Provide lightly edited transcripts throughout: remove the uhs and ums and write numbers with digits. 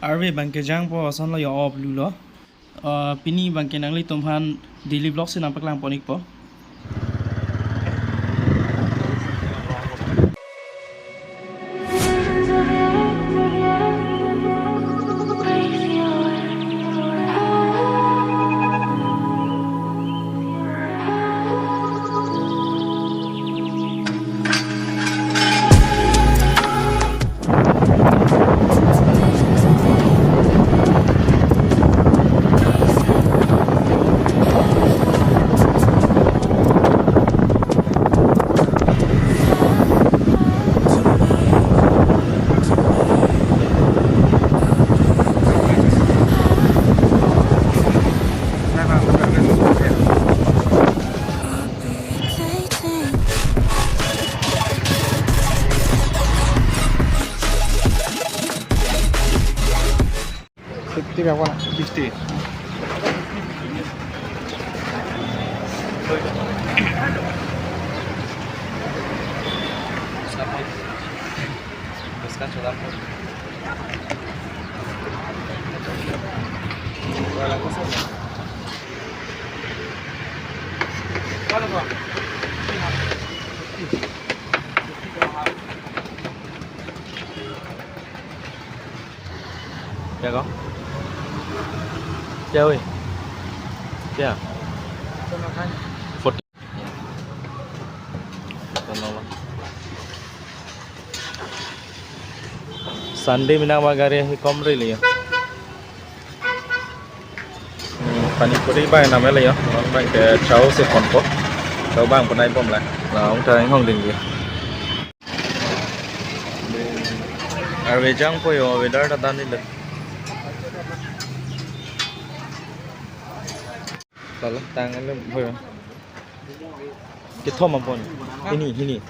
Arve bangke jang po asan lo yo ob lu lo. Pini bangke nang li tumhan daily vlog sin nampak lang ponik po. Tiga apa? 50. Ya có. Chơi. Dạ. Phút. Sunday mina magari hi komre liya. Pani puri ba na mele yo. Nó bang ke cháu sẽ còn có. Cháu bang bên này bom lại. Là ông trời không đình gì. Ở về trang po yo về đó đã đan đi lực. Lalu tangannya boleh kita mampun ini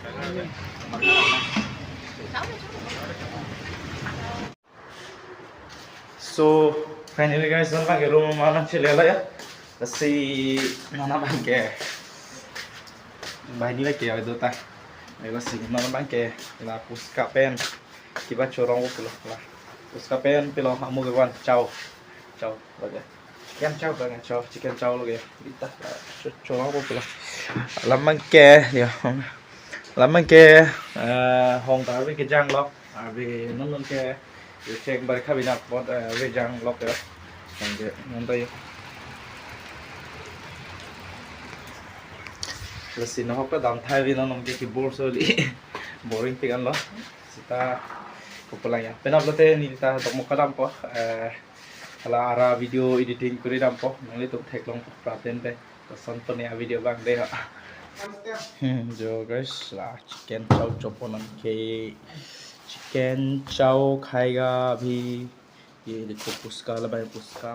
so finally guys dan pakai rumah mana cile lah ya si mana pakai bahini lagi ya itu tah si mana pakai lah puska pen kita corong pula lah puska pen pilo kamu kawan ciao bagai chicken chow dengan chicken chow lagi kita coba apa pula lamang ke ya lamang ke hong ta với cái jang lok vì nó luôn ke check bari cabinet bot với jang lok ya yang nanti lesin nó học cái đam thay vì nó nông cái keyboard so li boring pikan lo kita kupulang ya penap lote ni kita tok mo kadam po kalau arah video editing kuri dampo nanti tuh tag long praten pe kesan punya video bang deh jo guys lah chicken chow choponan ke chicken chow खाएगा अभी ये देखो पुस्का लबाई पुस्का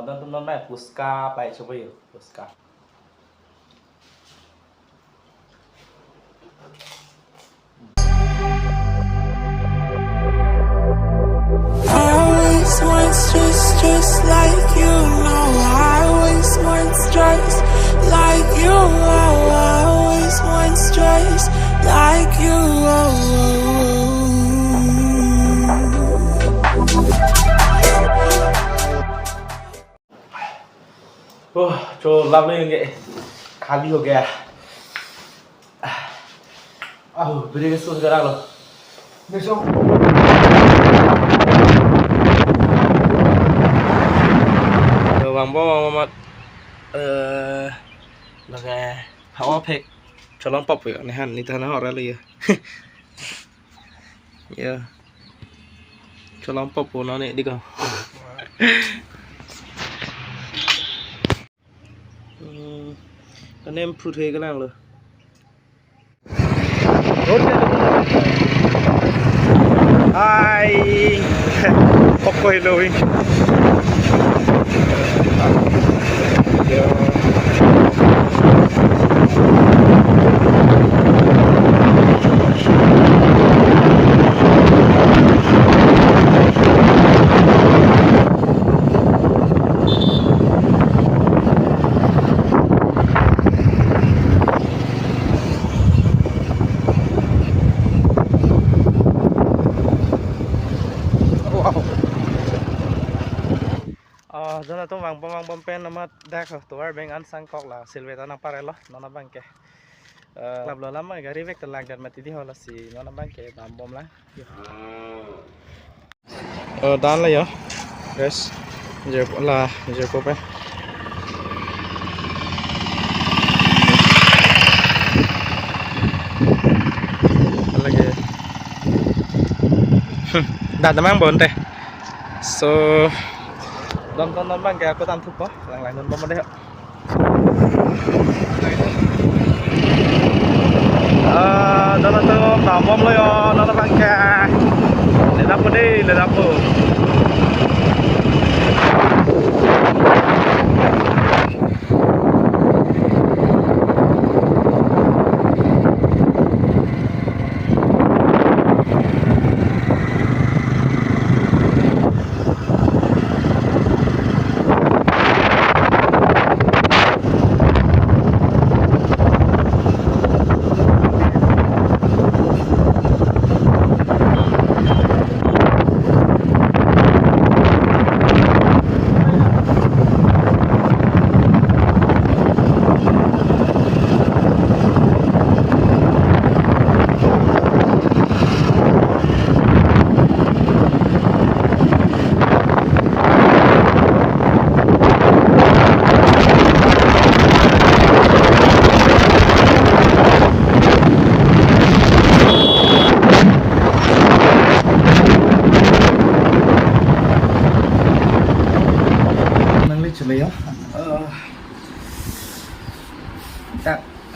dan teman-teman puska baik coba yuk puska just like you know I always want just like you I always want just like you जो लाभ लेंगे खाली हो गया ब्रेक सोच करा लो देखो bang bo mat laga power pack cho lon pop vậy này hẳn đi ta nó họ ra liền yeah cho lon pop của nó này đi không anh em phụ thuê cái nào rồi ai pop quay rồi Jana to mang pen namat dekho to ar beng an sang kok la silveta na pare lo nona bangke lab lo lama gari vek telang dan mati di hola si nona bangke dam bom la dan la yo guys je ko pen lagi dah tamang bon teh so don bang kayak aku tantu po lang don bom deh don to bom lo yo don bang kayak le dapo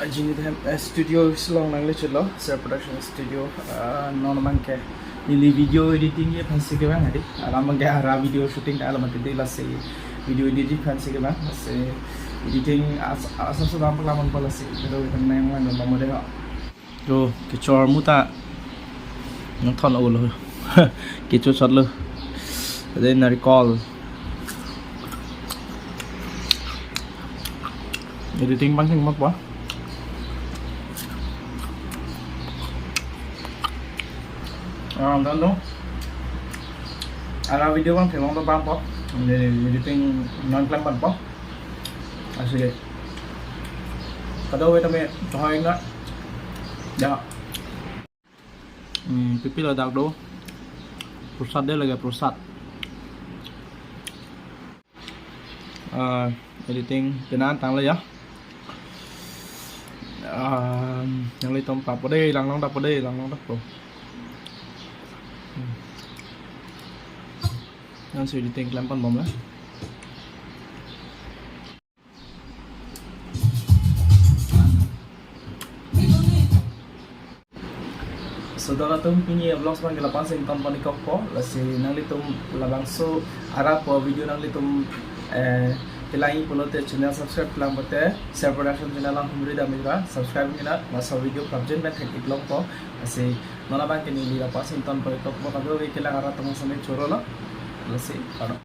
Jini them studio long nang le chlo self production studio non man ke ini video editing ye phansi ke bang adi alam ke hara video shooting alam te la se video editing phansi ke bang se editing asa so dam pala man pala se do kan nang man no mo de ha do ke chor muta nang thon o lo ke chu sot lo then recall editing bang thing mak ba dan ada video bang film to bang po editing non klam ban po asli kado we tame toy na ya pipi la dak do prasad de lagi prasad editing tenan tang la ya yang li tom pa po de lang long dak po Nan sudah editing kelampan bom lah. Saudara tum punya vlog sebagai lapan sing tonton di koko, lasi nang litum labang so arah po video nang litum Kailangan puno te channel subscribe lang bote self production channel lang humri da mira subscribe nila masa video project na thek iklong po kasi nona bang kini lila pasin ton po ito po kado kailangan ara tong samay churo lo lasi